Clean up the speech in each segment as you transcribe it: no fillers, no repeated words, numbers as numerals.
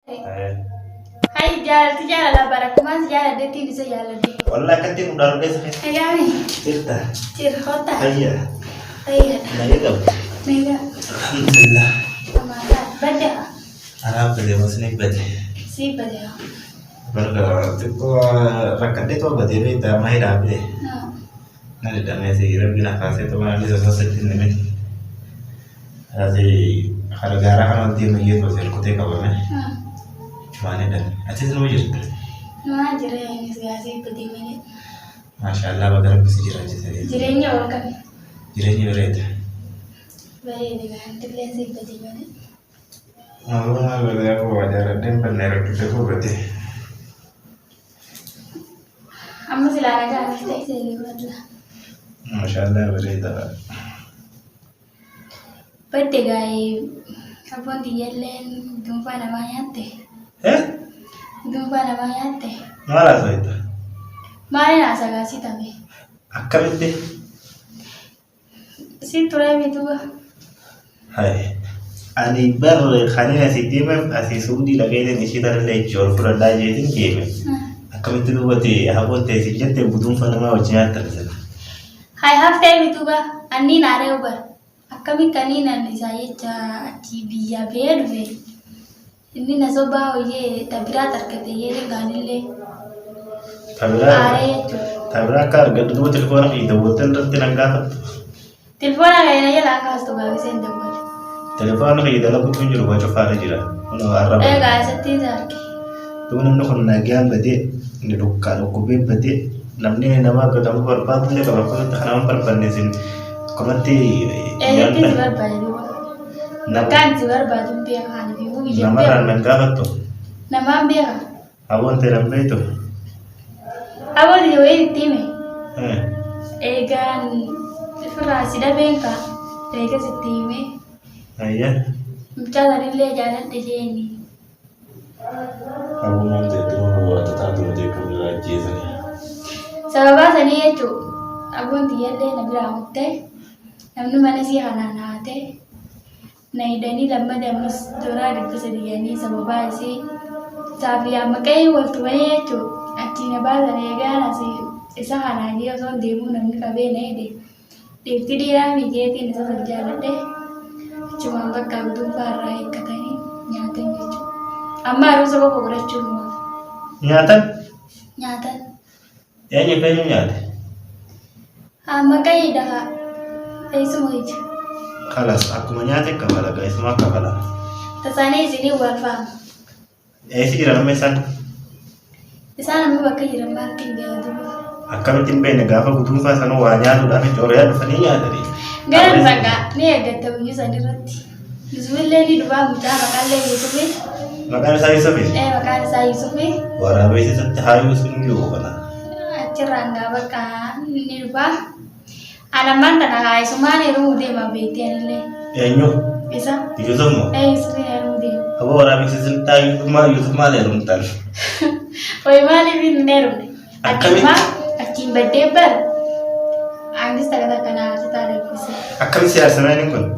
Hai jalan tu jalan lah barak mas jalan deh tidur sejalan deh. Wallah katin udah udah sakit. Ayami. Cerita. Cerita. Iya. Iya. Nah ya Mega. Alhamdulillah. Amara. Bada. Arab bade masni bade. Si bada. Barka tipo rakade to bade be ta mai da be. Na da me se gira bina khase to ma lisa sa sakin ne. Hadi har gara kan ti me yet basel ko te ka ba me. Mana dan? Aci tu macam tu. Mana jerai ini segala peti minit. Masya Allah bagai apa sih jerai jerai. Jerainya orang kan. Jerainya berat. Baik dengan terlihat sih peti minit. Allah bagai apa wajar dan benar kita tu berarti. Amma silakan aja mesti saya lihat lah. Masya Allah berat. Peti gay. Apa dia len jumpa namanya teh. Jumpa namanya teh. Malah so itu. Mana nasa kasih tapi. Akam itu. Si turai itu bah. Hai. Ani bar khani nasi tema asi Saudi lagi ni nisi tar le jor pura dah jadi game. Akam itu buat apa teh si gente budung fana ma wajah terus. Hai hafte itu bah. Ani nare ubah. Akami kani nani saya ca cibiya berbe. Ini nasoba oye tabira terkete ye gani le. Tabira kar gadu dua telefon itu hotel rati nangga. Telepon aga ina ya langka sto ga sen da bol. Telepon itu dalam buku juru baca fara jira. Ono arab. Ga satti zarki. Tu namno kon nagyan bade ni dukka ko be bade namne nama ka tamu berapa punya ka berapa tanam perpanne sin. Komati itu jual baju. Kan jual baju biar kan ibu biar. Nama nangga tu. Nama biar. Awon teram itu. Awal dia itu time. Egan frasi dah bengka. Ega setime. Ayah. Macam tadi le jalan deh ni. Aku mau terus buat tetapi dia kembali jadi. Sebab seni itu. Aku dia le nabi ramut teh. Namnu mana sih anak-anak teh. Nah, ini lama dah mus dora di persediaan ni sebab sih. Tapi yang makai waktu mana itu, akhirnya bahasa nega nasi esa anak dia so demo namnu kabe nih deh. Di dia mikir ini sesuatu jalan deh. Cuma bakal tu parai katanya nyata gitu. Amma harus apa kau cuma. Nyata? Nyata. Ya nyata nyata. Makai dah. Semua itu. Kalas, aku menyate kabala guys, semua kabala. Tasane sini warfam. Si ira mesan. Di sana mi bakal ira martin dia dulu. Akan timbe negafa kutum fa sanu wanya tu dah corea faninya tadi. Garan sangka, ni agak tahu ni sani roti. Bismillah ni dua muda bakal le Yusufi. Makan saya Yusufi. Bakal saya Yusufi. Wara besi setahayu sunju bana. Cerangga bakal ni dua. Alaman tanah ay sumani rude mabeti anile. Enyo. Bisa? Yusuf mo. Yusuf ni rude. Abo wara besi setahayu Yusuf ma le rumtan. Oi mali bin nerum. Akim bedebar. Angis tagada kana tare kusi. Akam siar samanin kun.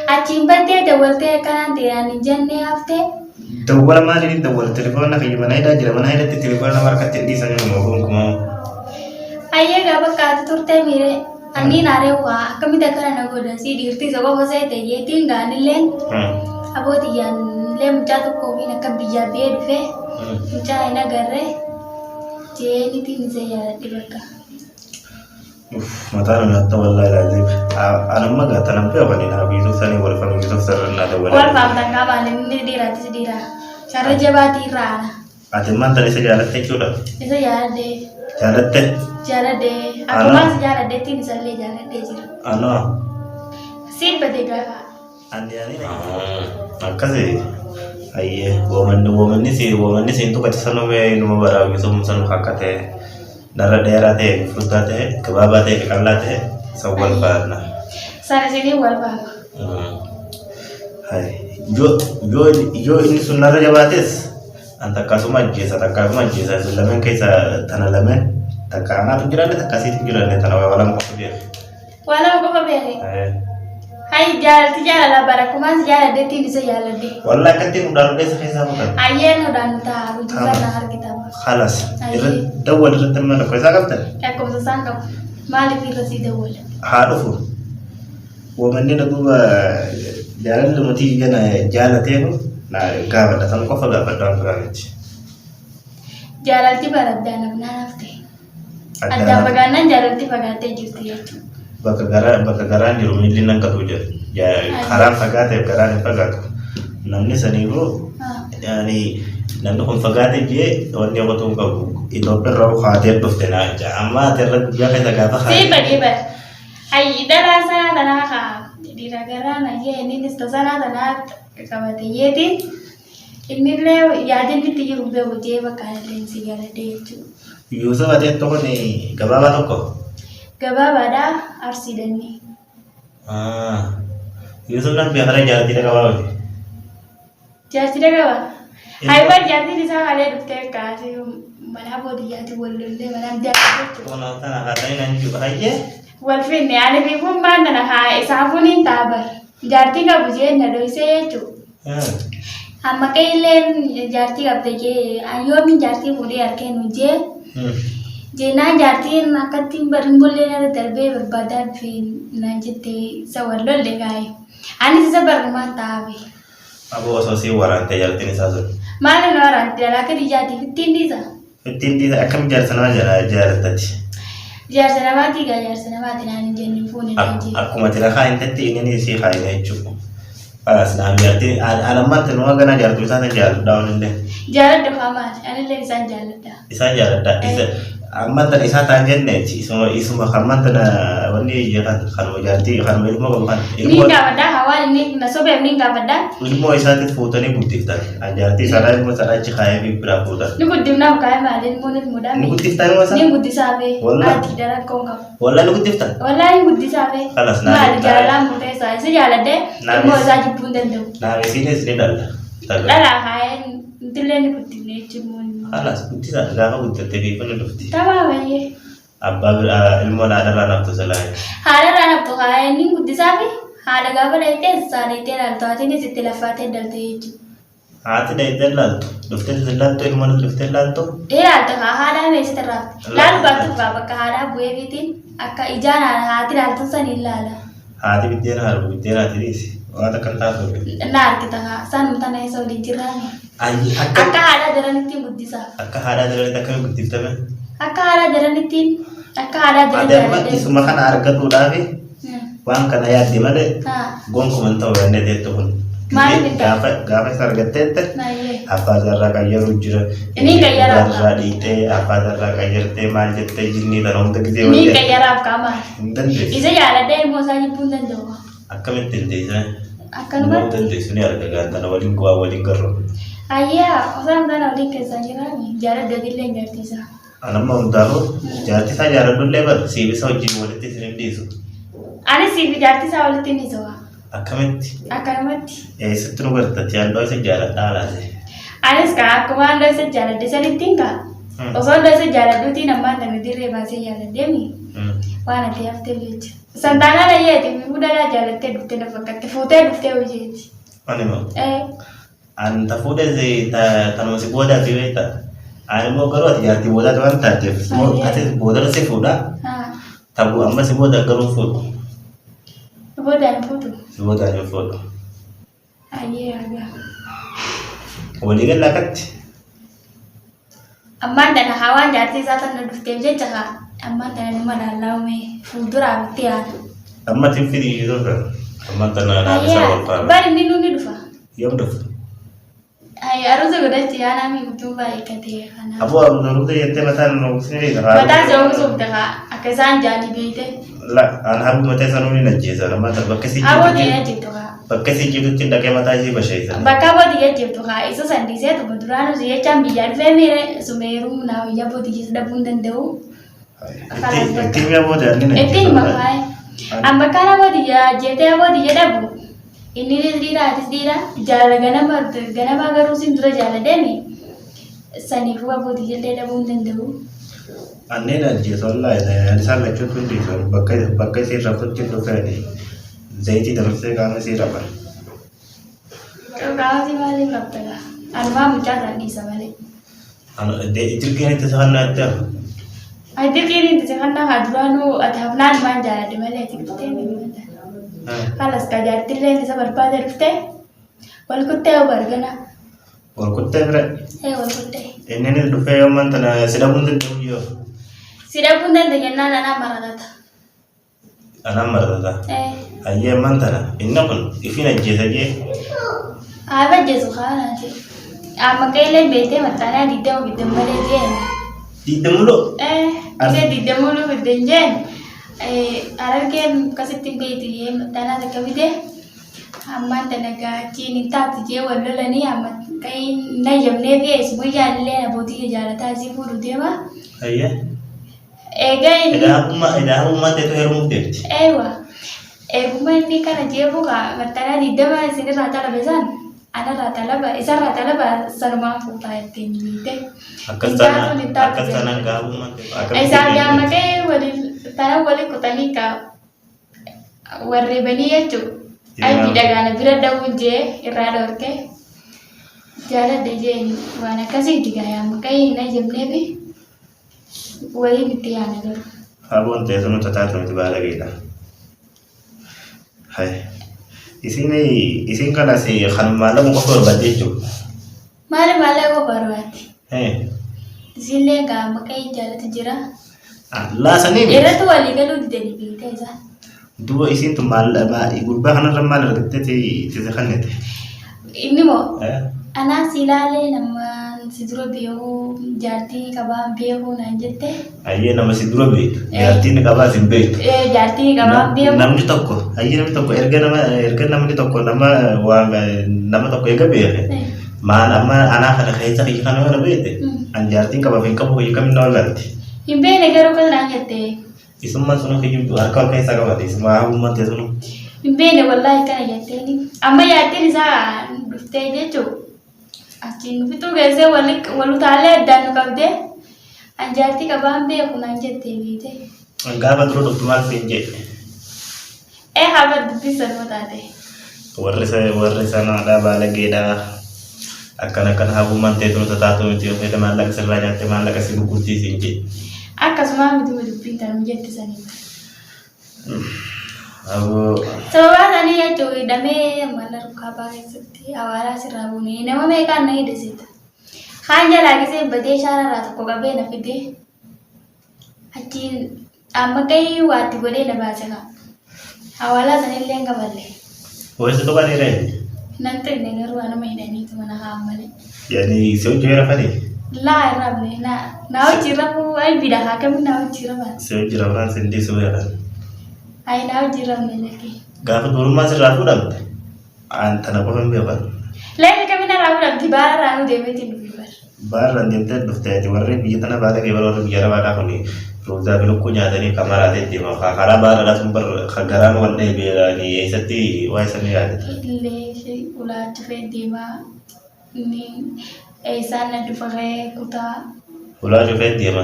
Akim bede dawalte kana tirani janne hafte. Dawwala mali ni dawwala telefon na kayi mana ida jira mana ida telefon na marka tendi sanyo mo kuma. Ayah gak bakal turte mire. Ani nare wa kami dakar na goda si dirti sabo hose te ye tinggal nilen. Abo tiyan lem jatuh kopi nak biya bed fe. Mucha ina garre. Je ni tin saya dibaka. Mata na to wallahi lazim. Anan maga tanam pe bani na bi to sani wal fam Yusuf sarna da wala. Wal fam tanga bani ni dira ti dira. Cara jabati rana. Atin man tani sejarah te chuda. Itu ya de. Jarat te. Jalan deh, aku masih jalan deh, tin jalan deh jir. Ano? Sin bedega. Andi makasih. Ayye, woman ni si itu kacau sanu me numa bara gitu sanu hakate. Dara daerah te, fruta te, kebaba te, kalla te, sawal parna. Sana sini wal pa. Hai, jo ini sunnah jabatis. Anta kasuma jesa sulamen kaisa tanalamen. Takana tu jirane takasi tu jirane tanawa wala mo ko biya. Wala mo ko biya. Hai jala barakumas jala de tin bisa jala de. Wallah katin udah udah saya bukan. Ayen udah nuta rujukan nahar kita. Khalas. Dawal retan mana kau sakapta? Aku bisa sangkap malik itu sih dawal. Harufu. Woman ni nagu jalan lu mati jana jala temu. Nah, gawat datang kau faga pada gawat. Jala ti barat dana nafte. Ada baganan jala ti bagate justi itu. Bakagaran di rumah ini nang katujar. Ya haram fagate garan fagate. Namni sanigo yani nandu kon fagate je wani waktu kau itu perlu khawatir tuh tena amma terus dia kata kata si bagi ai darasa tanah ka di ragaran aja ini di sana tanah kawate yeti ini le yadin di tiga rube uje bakalan sigara de itu Yusuf ada tuh nih gababa tuh Gababa dah arsidan ni. Yusuf kan biasa jalan tidak gababa. Jalan tidak gababa. Ayat jadi di sana ada dokter kasih mana boleh jadi boleh mana jadi tu. Kalau tanah katanya nanti juga aja. Walfin ni ane bipun banda nak hai safunin tabar. Jadi ka buje na doi se tu. Amma kailen jadi ka tege ayo min jadi boleh arken uje. Jena jati nakatin barin boleh na terbe berbadan fin nanjete sawallo legai. Ani sisa baruma tabi. Abu asosiasi warante jati ni sahaja. Mana warante laki di jati 15 disa. 15 disa akam jar sana jar tadi. Jar sana mati nani jenin phone nanti. Aku mati lah kain tadi ini si kain itu. Alas na jati alamat nuwa gana jar tu sana jar down ini. Jar tu khamas, ani lagi san jar dah. Isa jar dah. Amat tadi isa tanjen nih, isu makaman tada wani jangan kalau jadi kalau ilmu bukan ilmu. Ini dah pada awal ini nasobe ini dah pada. Ilmu isa itu foto ni bukti dah. Jadi sana ilmu sana cekaya berapa dah. Ini bukti nak kaya malin ilmu ni muda. Ini bukti dah masa. Ini bukti sahaja. Wallah. Tidak kau kau. Wallah ini bukti dah. Wallah ini bukti sahaja. Kalas na. Mal jalan muda saya sejalan deh. Ilmu sahaja pun tentu. Nah sini dah. Dah kaya Dilen bukti ni cuma. Alas bukti tak ada bukti tapi pun ada bukti. Tahu apa ye? Abang ilmu ada ranah tu selain. Ada ranah tu kaya ni bukti sahaja. Ada gambar itu sari itu lalu tu ni setelah fatih dalam itu. Hati dah itu lalu. Bukti itu lalu tu ilmu itu bukti lalu tu. Lalu tu ada mesti terap. Lalu batu apa kahara buat bitin. Akka ijana hati lalu tu sani lalu. Hati bitin haru bitin hati ni. Orang tak kenal tu. Nar kita san mutan ni so dicerani. Akka ada jalan itu bukti sah. Akka ada jalan itu kan bukti tu kan? Akka ada jalan itu. Akka ada jalan. Ada apa? Isu makan harga tu dah ni. Wang kan ayat di mana? Gong komentar wende dia tu pun. Mana ni? Gapa harga tete? Apa darah kaya rujur? Ini kaya apa? Darah ite. Apa darah kaya te mal jete jinni dalam tu kita. Ini kaya apa kamar? Isa jalan deh mau saja pun dan doa. Akka mentil deh sana. Akka nama? Mentil deh sini harga gantan awalin gua awalin kerro. Ayah, orang dah awalin kesannya ni. Jalan dari lenggar tisa. Anak mau tahu? Jalan tisa jalan dulu lebar. Si bisa uji boleh tisa ni disu. Ane si jalan tisa awalin tini soa. Akka mati. Akka mati. Setru berarti jalan doa sejalan taala sih. Ane sekarang aku mana doa sejalan desa ni tinggal. Osor doa sejalan dulu tina mana ni dire bahasa jalan demi. Wana tiap telut. Santana la yeti muda la jalan te dufte na fakat foto dufte ujeti. Ane mau. Anta foto ze tanu si boda tiweta. Ane mau karo ati boda tu anta te. Mau ati boda se foto. Tabu amma si boda karo foto. Boda foto. Si boda ni foto. Aye aga. Wali kan lakat. Amma dan hawan jati satan na dufte je jaga. Amma dan mana laume fudura tiar. Amma tim fidi itu kan. Amma tanah ada sawal par. Bari minu ni dufa. Yom dufa. Ay harus juga tiar nami kutu baik kati kana. Abu abu tu yente matan sini dah. Mata jauh sub dah. Akasan jadi bete. La an habu mata sanuni najis. Mata bakasi. Abu dia jitu ka. Bakasi jitu cinta ke mata ji basai sana. Bakabu dia jitu ka. Isu sandi saya tu betulan dia cambi jadi femire sumeru na ya bodi sudah bundan deu. Timnya boda ni nih. Tim makai. Ambakana boda ya, jete boda ya dabu. Ini dira, jalan gana baga rusin dura jalan demi. Sani fuwa boda ya dabu tentu. Ane na je soalnya ini, ada salah cuci tu, bagai si rafut cuci tu ni. zayitii dabarsee qaama isii raba. Qaama isii maaliif rabtaga? Anumaa mucaa taa'anii malee. Dirqeen itti safannaa itti hafu. Dirqeen itti safannaa haa duraanuu ati hafnaan maan jaalladhe malee ati kuttee miidhagina. Halas ka jaartillee isa barbaade dhuftee wal kuttee bargana. Wal kuttee bira. Wal kuttee. Inni dhufee yommuu tana sidhamuun danda'u yoo. Sidhamuun danda'u jennaan anaa maratata. Anaa maratata. Ayyee man tana inni kun ifin ajjeesa jee. Haa ajjeesu kaanaati. Amma kailee beetee maxxanaa diidama biddan malee jeen. Diidamuloo. Isa diidamuloo biddan jeen. Arargeen akkasitti beeti jee maxxanaa takka bidee. Ammaan dalagaa ciin taati jee wal lolanii amma kai na yamnee fi ismu jaallee abootii jaalataa isii fuudhu deema. Ayyee. Egaa inni. Edaahummaa ta'etu heerumuuf deemti. Eeguma inni kana jeefu kaa maxxanaa diidama isinirraa talabeesaan. Anarraa talaba isarraa talaba sanumaan fuutaa ittiin miite. Akkas tanaan gaafummaa ta'e. Isaan yaammatee waliin kutanii kaa warreebanii jechuudha. Ayi dhagaana bira dawuun jee irraa dhoorkee jaaladha jeen waan akkasiiti gaayaa maqaa na jemneefi waliin itti yaana jiru. Haboon teessuma tataatu miti baala geedha. Isin kanas kan maallaqa qofa barbaadde jechuudha. Maali maallaqa qofa barbaadde? Isinlee gaa maqaa jaalatu jira. Laasanii miti. Irratti walii galuu didanii beektaa isaan. Dua isin tu gurbaa kanarra maal argattee itti kannete. Inni moo anaa silaalee nama si dura beeku jaartii qabaa beeku naan jette. Ayyee nama si dura beektu jaartiin qabaa sin beektu. Jaartii qabaa beeku. Namni tokko erga namni tokko nama tokko eega beeke. Maan amma anaa kana keessa kiyya kana mana beekte. An jaartiin qabaaf hin qabu kiyya kamiin na walgalte. Hin beekne garuu kan naan jette. Isummaan sunu kiyyumtu harka ol keessa qabate isuma haamummaan ta'e sunu. Hin beekne wallaahi kana jetteeni. Amma jaartiin isaa dhuftee jechuudha. Achiin fituu geessee wal utaalee addaan nu qabdee an jaartii qabaan beeku naan jettee beekte. Gaafa dura dhuftu maal siin jedhe? Haaba dubbisan yoo taate. Warri sanaadhaa baala geedhaa akkana haamummaan ta'e sunu taatu miti yoo fedha maallaqa sirraa nyaatte maallaqa si gurgurtii siin jedhe. Akkasuma miti dubbiin tan jette sanii. Sababa sanii jechuun hidhamee mana rukaabaa keessatti hawaaraa sirraa buunee nama meeqaan na hidhisiita. Kaan jalaa gisee badee shaararraa tokko qabee na fidee achiin amma gahii waatti godhee na baase kaa. Hawaalaa sanillee hin qaballe. Wayisa tokko ni reebi. Nan xinne garuu anuma hidhaniitu mana kaan malee. Yaani si hojii weera fadhi? Laa irraa bulee na hojii rafu ayi bida haa kami na hojii rafan. Si hojii rafan sindi si weera. Ayi na hojii rafne lagi. Gaafa durummaa sirraa fuudhamte tana qofa hin beekan. Lagi kami na raa fuudhamti baara raa nu deemeeti nu bibar. Baara deemtee dhufteeti warri biyya tana baala kee warri biyya rabaadhaa kuni roozaa bilukkuu nyaatanii kamaraa deemaa karaa baaraadhaa sun garaan wal dheebeeranii eessatti waa isanii yaadata. Illee ulaatti deemaa ni isaan na dhufaree kutaa. Ulaa dhufee deema.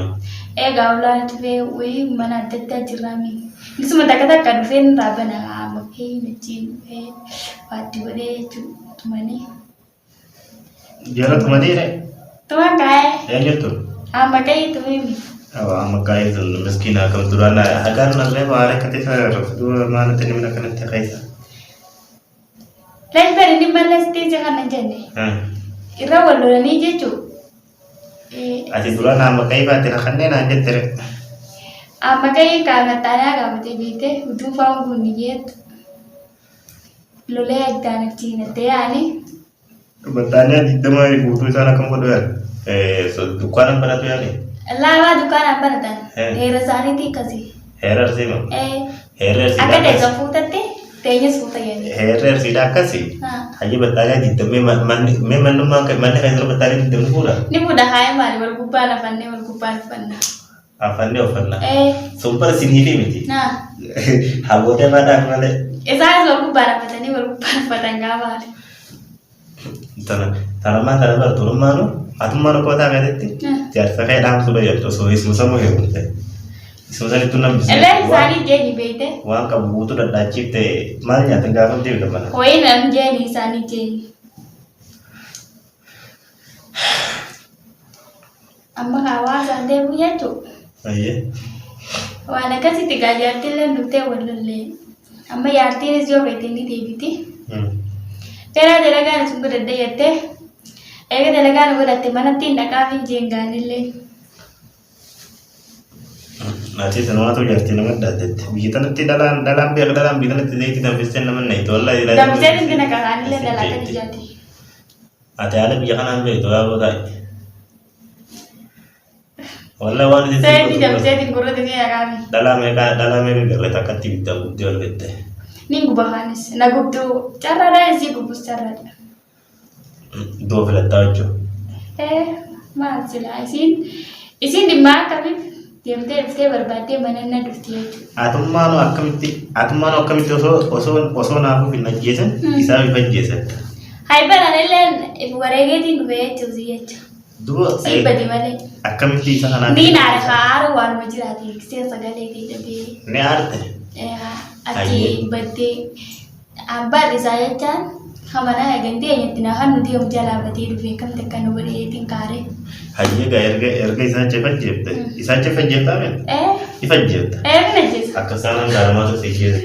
Egaa ulaa dhufee wayii mana adda addaa jiraami. Nisuma takka dhufee nurraa bana makkee nachiin dhufee waatti godhee jechuudha tumanii. Jara tumanii re? Tumaan kaa'ee. Eenyutu? Amma ka'ee tumimi. Amma kaa'ee sun miskiina akkam duraan hagaan narree waa rakkate dura maalatti nimna kanatti keessa. Reeffer inni mallasitee isa kana jenne. Irra wal lolanii jechuudha. Ati duraan amma ka'ee baate na kanneen aan jettere. Amma ka'ee kaagattaanaa qabatee beekte utuu fa'aan kun ni jettu. Lolee addaan achiin addee yaani. Battaanii adiddama guutuu isaan akkam godhu yaadu. Dukkaanaan banatu yaadu. Laabaa dukkaanaan banatan. Heera isaaniitii akkasii. Heera arsiima. Heera arsiidha. Akka teessa fuutatte teenyas fuuta yaadu. Heera arsiidha akkasii. Hayya battaanii adiddamee manni kan jira battaanii adiddamni fuudha. Ni fuudha haaya maali wal gubbaan afannee wal gubbaan uffannaa. Afannee uffannaa. Sumpar siniifi miti. Haboota baadhaaf malee. Isaanis wal gubbaan affatanii wal gubbaan uffatan gaafaadha. Tanamaa kana bartuurummaanu atummaan okkoo taa'eetti jaarsa kee dhaamsuudha jettu osoo ismu sammuu heerumte. Isuma sanitti nambise. Illee isaanii jeeni beekte. Waan qabu guutuu dhadhaachiifte maal nyaatan gaafa deebi'e mana. Ho'i nam jeeni isaanii jeeni. Amma hawaasaan deemu jechuudha. Ayyee. Waan akkasitti gaajjaartillee nuttee wallallee. Amma yaartiinis yoo beekte ni deebiti. Teraa dalagaan sun godhadde jettee. Eega dalagaan godhatte manatti hin dhaqaa fi jeengaanillee. Nanti semua tu jadi nama dadet. Kita nanti dalam biar dalam kita nanti jadi kita mesti nama nih. Itu Allah. Dalam saya nanti nak kawan le dalam kan jadi. Ada biar kan ambil itu apa tak? Wallah wali itu. Saya di dalam saya di guru tu ya kami. Dalam mereka biar letak kati kita jual kita. Ni gubahanis. Nagub tu cara dah sih gubus cara. Dua belas tahun. Masih lah isin di mana kami? Deemtee barbaadee manana dhufti jechuudha. Atummaan akkamitti osoo naafuuf hin ajjeesan isaaf ifa ajjeesan. Haybanaan illee wareegeetiin dhufe jechuusi jechuudha. Duba siibadi malee. Akkamitti isa kanaan. Ni naara haara waanuma jiraate seen sagalee ta'e dhabee. Ni aarte. Achi baddee abbaan isaa jechaan hamanaa eegantee eenyatti na kan nuti yoo jalaa batee dhufe kamte akka nu godheetiin kaare. Hayya erga isaan cefajjeefte. Isaan cefajjeeftaa mee? Ifajjeefta. Kana jeessa. Akka isaan hangaaramaa tokko ishee.